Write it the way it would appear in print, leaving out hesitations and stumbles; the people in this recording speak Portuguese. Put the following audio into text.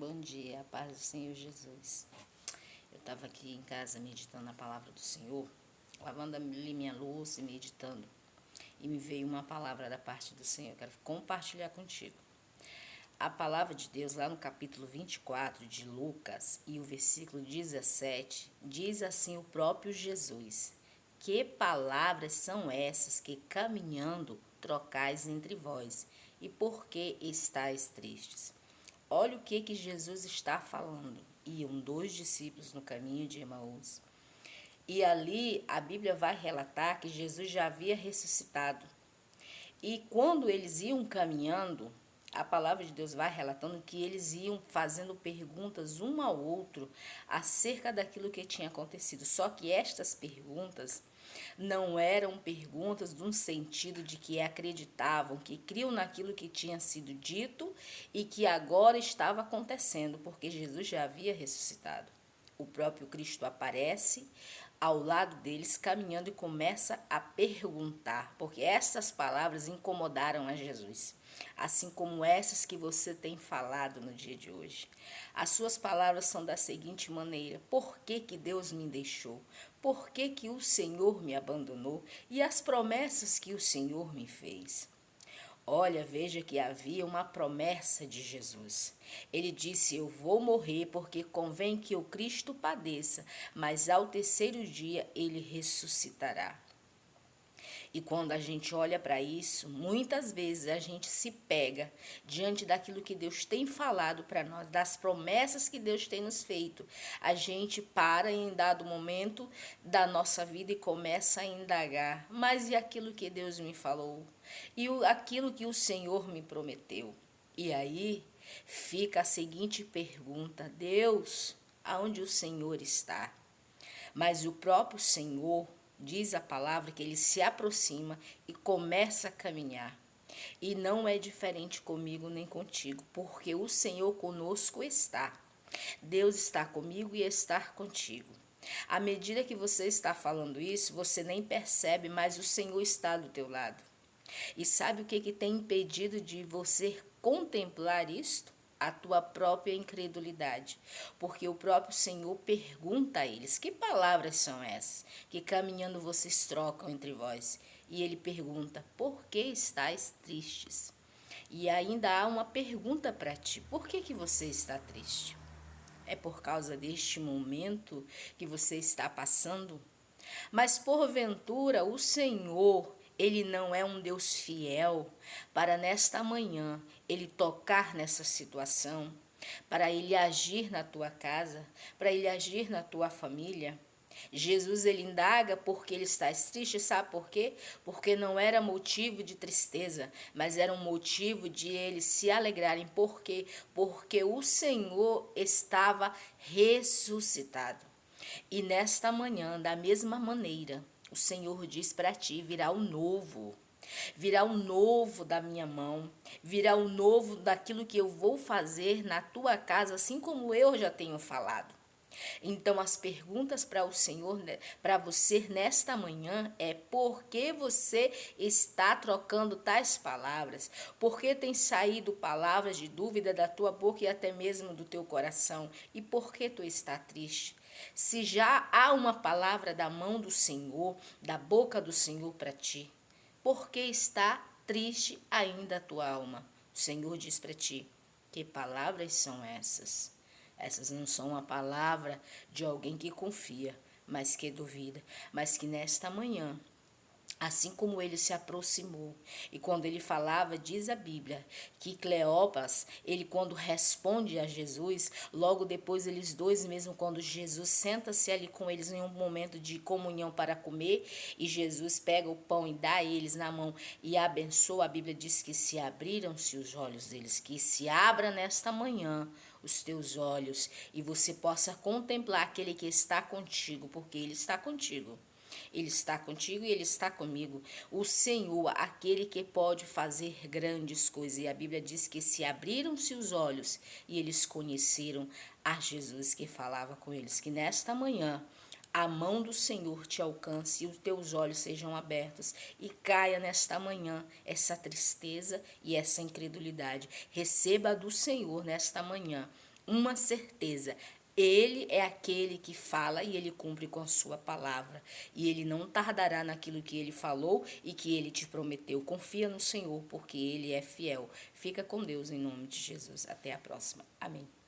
Bom dia, a paz do Senhor Jesus. Eu estava aqui em casa meditando a palavra do Senhor, lavando ali minha louça e meditando. E me veio uma palavra da parte do Senhor, eu quero compartilhar contigo. A palavra de Deus, lá no capítulo 24 de Lucas, e o versículo 17, diz assim o próprio Jesus: Que palavras são essas que caminhando trocais entre vós, e por que estáis tristes? Olha o que Jesus está falando. Iam dois discípulos no caminho de Emaús. E ali a Bíblia vai relatar que Jesus já havia ressuscitado. E quando eles iam caminhando, a palavra de Deus vai relatando que eles iam fazendo perguntas um ao outro acerca daquilo que tinha acontecido. Só que estas perguntas não eram perguntas de um sentido de que acreditavam, que criam naquilo que tinha sido dito e que agora estava acontecendo, porque Jesus já havia ressuscitado. O próprio Cristo aparece ao lado deles, caminhando e começa a perguntar, porque essas palavras incomodaram a Jesus, assim como essas que você tem falado no dia de hoje. As suas palavras são da seguinte maneira: por que Deus me deixou? Por que o Senhor me abandonou? E as promessas que o Senhor me fez? Olha, veja que havia uma promessa de Jesus. Ele disse: Eu vou morrer porque convém que o Cristo padeça, mas ao terceiro dia ele ressuscitará. E quando a gente olha para isso, muitas vezes a gente se pega diante daquilo que Deus tem falado para nós, das promessas que Deus tem nos feito. A gente para em dado momento da nossa vida e começa a indagar: mas e aquilo que Deus me falou? E aquilo que o Senhor me prometeu? E aí fica a seguinte pergunta: Deus, aonde o Senhor está? Mas o próprio Senhor, diz a palavra, que ele se aproxima e começa a caminhar. E não é diferente comigo nem contigo, porque o Senhor conosco está. Deus está comigo e está contigo. À medida que você está falando isso, você nem percebe, mas o Senhor está do teu lado. E sabe o que tem impedido de você contemplar isto? A tua própria incredulidade. Porque o próprio Senhor pergunta a eles: que palavras são essas que caminhando vocês trocam entre vós? E ele pergunta: por que estáis tristes? E ainda há uma pergunta para ti: por que você está triste? É por causa deste momento que você está passando? Mas porventura o Senhor, ele não é um Deus fiel para nesta manhã ele tocar nessa situação, para ele agir na tua casa, para ele agir na tua família? Jesus, ele indaga porque ele está triste, sabe por quê? Porque não era motivo de tristeza, mas era um motivo de eles se alegrarem. Por quê? Porque o Senhor estava ressuscitado. E nesta manhã, da mesma maneira, o Senhor diz para ti: virá o novo. Virá o novo da minha mão, virá o novo daquilo que eu vou fazer na tua casa, assim como eu já tenho falado. Então, as perguntas para o Senhor, para você nesta manhã é: por que você está trocando tais palavras? Por que tem saído palavras de dúvida da tua boca e até mesmo do teu coração? E por que tu está triste? Se já há uma palavra da mão do Senhor, da boca do Senhor para ti, por que está triste ainda a tua alma? O Senhor diz para ti: que palavras são essas? Essas não são a palavra de alguém que confia, mas que duvida. Mas que nesta manhã, assim como ele se aproximou, e quando ele falava, diz a Bíblia, que Cleopas, ele quando responde a Jesus, logo depois eles dois mesmo, quando Jesus senta-se ali com eles em um momento de comunhão para comer, e Jesus pega o pão e dá a eles na mão e abençoa, a Bíblia diz que se abriram-se os olhos deles, que se abra nesta manhã os teus olhos e você possa contemplar aquele que está contigo, porque ele está contigo. Ele está contigo e ele está comigo. O Senhor, aquele que pode fazer grandes coisas. E a Bíblia diz que se abriram-se os olhos e eles conheceram a Jesus que falava com eles. Que nesta manhã a mão do Senhor te alcance e os teus olhos sejam abertos e caia nesta manhã essa tristeza e essa incredulidade. Receba do Senhor nesta manhã uma certeza. Ele é aquele que fala e ele cumpre com a sua palavra. E ele não tardará naquilo que ele falou e que ele te prometeu. Confia no Senhor, porque ele é fiel. Fica com Deus em nome de Jesus. Até a próxima. Amém.